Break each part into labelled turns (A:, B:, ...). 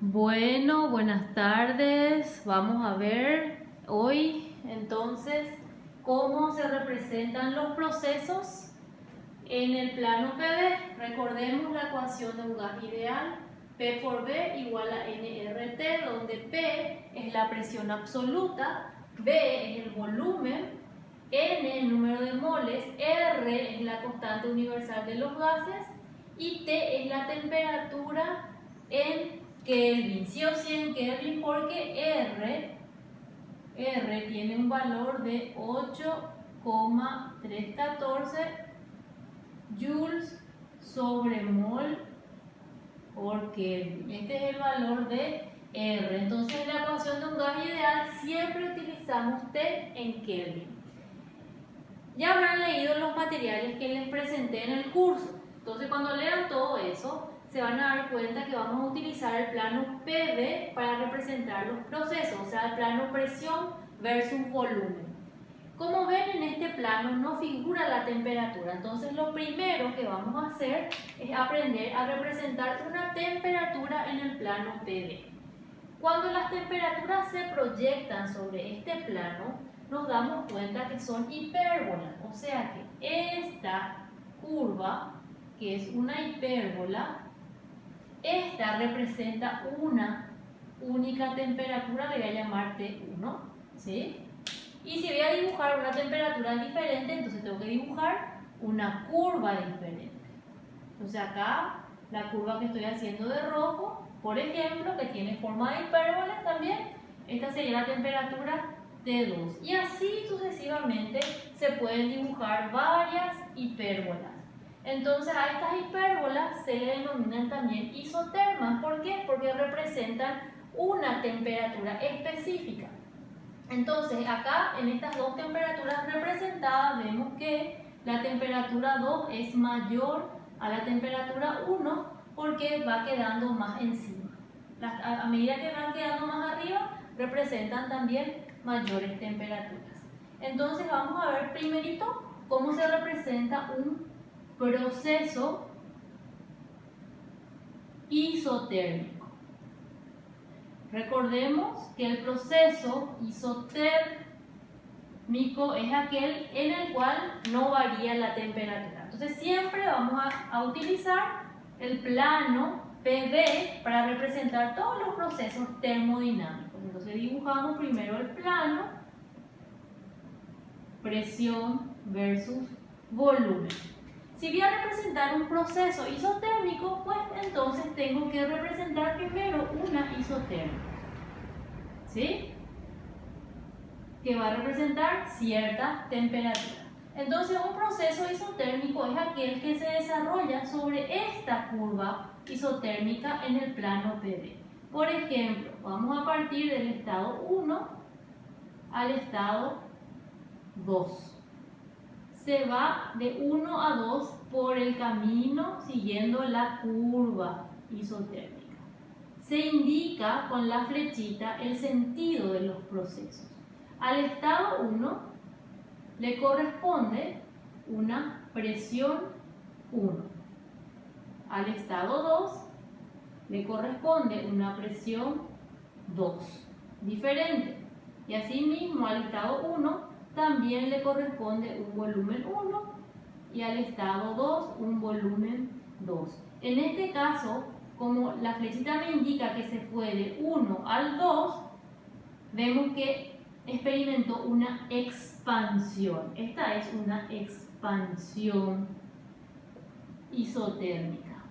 A: Bueno, buenas tardes. Vamos a ver hoy entonces cómo se representan los procesos en el plano PV. Recordemos la ecuación de un gas ideal, P por V igual a nRT, donde P es la presión absoluta, V es el volumen, N el número de moles, R es la constante universal de los gases y T es la temperatura en Kelvin, sí o sí en Kelvin, porque R tiene un valor de 8,314 joules sobre mol por Kelvin. Este es el valor de R. Entonces, en la ecuación de un gas ideal siempre utilizamos T en Kelvin. Ya habrán leído los materiales que les presenté en el curso. Entonces, cuando lean todo eso, se van a dar cuenta que vamos a utilizar el plano PV para representar los procesos, o sea, el plano presión versus volumen. Como ven, en este plano no figura la temperatura, entonces lo primero que vamos a hacer es aprender a representar una temperatura en el plano PV. Cuando las temperaturas se proyectan sobre este plano, nos damos cuenta que son hipérbolas, o sea que esta curva, que es una hipérbola, esta representa una única temperatura, le voy a llamar T1, ¿sí? Y si voy a dibujar una temperatura diferente, entonces tengo que dibujar una curva diferente. Entonces acá, la curva que estoy haciendo de rojo, por ejemplo, que tiene forma de hipérbola también, esta sería la temperatura T2. Y así sucesivamente se pueden dibujar varias hipérbolas. Entonces a estas hipérbolas se le denominan también isotermas. ¿Por qué? Porque representan una temperatura específica. Entonces acá en estas dos temperaturas representadas vemos que la temperatura 2 es mayor a la temperatura 1 porque va quedando más encima. A medida que van quedando más arriba representan también mayores temperaturas. Entonces vamos a ver primerito cómo se representa un proceso isotérmico. Recordemos que el proceso isotérmico es aquel en el cual no varía la temperatura. Entonces siempre vamos a utilizar el plano PV para representar todos los procesos termodinámicos. Entonces dibujamos primero el plano, presión versus volumen. Si voy a representar un proceso isotérmico, pues entonces tengo que representar primero una isotérmica, ¿sí? Que va a representar cierta temperatura. Entonces un proceso isotérmico es aquel que se desarrolla sobre esta curva isotérmica en el plano PV. Por ejemplo, vamos a partir del estado 1 al estado 2. Se va de 1 a 2 por el camino siguiendo la curva isotérmica. Se indica con la flechita el sentido de los procesos. Al estado 1 le corresponde una presión 1. Al estado 2 le corresponde una presión 2, diferente. Y asimismo al estado 1 también le corresponde un volumen 1 y al estado 2 un volumen 2. En este caso, como la flechita me indica que se fue de 1 al 2, vemos que experimentó una expansión. Esta es una expansión isotérmica.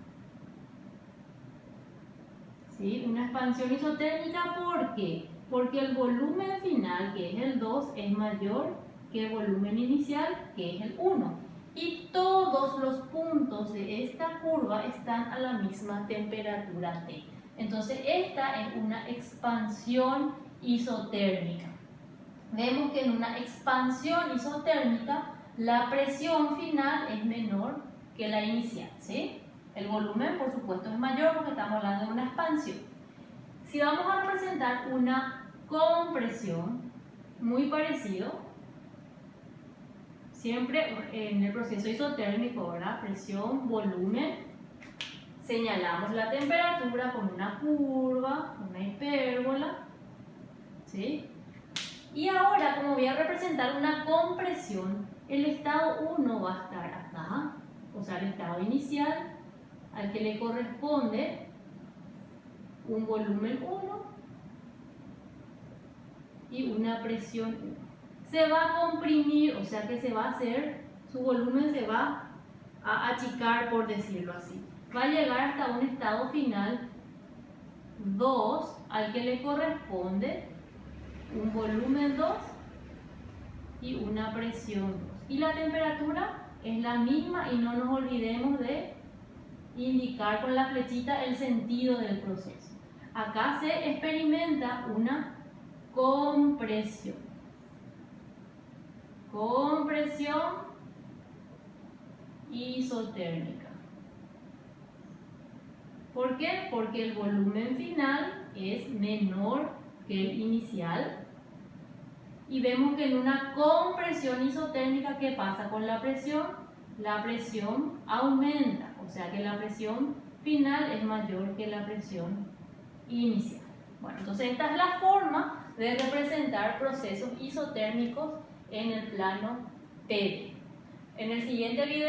A: ¿Sí? Una expansión isotérmica, ¿por qué? Porque el volumen final, que es el 2, es mayor que el volumen inicial, que es el 1. Y todos los puntos de esta curva están a la misma temperatura T. Entonces, esta es una expansión isotérmica. Vemos que en una expansión isotérmica, la presión final es menor que la inicial, ¿sí? El volumen, por supuesto, es mayor porque estamos hablando de una expansión. Si vamos a representar una compresión, muy parecido, siempre en el proceso isotérmico, ¿verdad? Presión, volumen, señalamos la temperatura con una curva, una hipérbola, ¿sí? Y ahora, como voy a representar una compresión, el estado 1 va a estar acá, o sea, el estado inicial, al que le corresponde un volumen 1 y una presión 1. Se va a comprimir, o sea que se va a hacer, su volumen se va a achicar, por decirlo así. Va a llegar hasta un estado final 2, al que le corresponde un volumen 2 y una presión 2. Y la temperatura es la misma y no nos olvidemos de indicar con la flechita el sentido del proceso. Acá se experimenta una compresión. Compresión isotérmica. ¿Por qué? Porque el volumen final es menor que el inicial. Y vemos que en una compresión isotérmica, ¿qué pasa con la presión? La presión aumenta, o sea que la presión final es mayor que la presión inicial. Bueno, entonces esta es la forma de representar procesos isotérmicos en el plano PD. En el siguiente video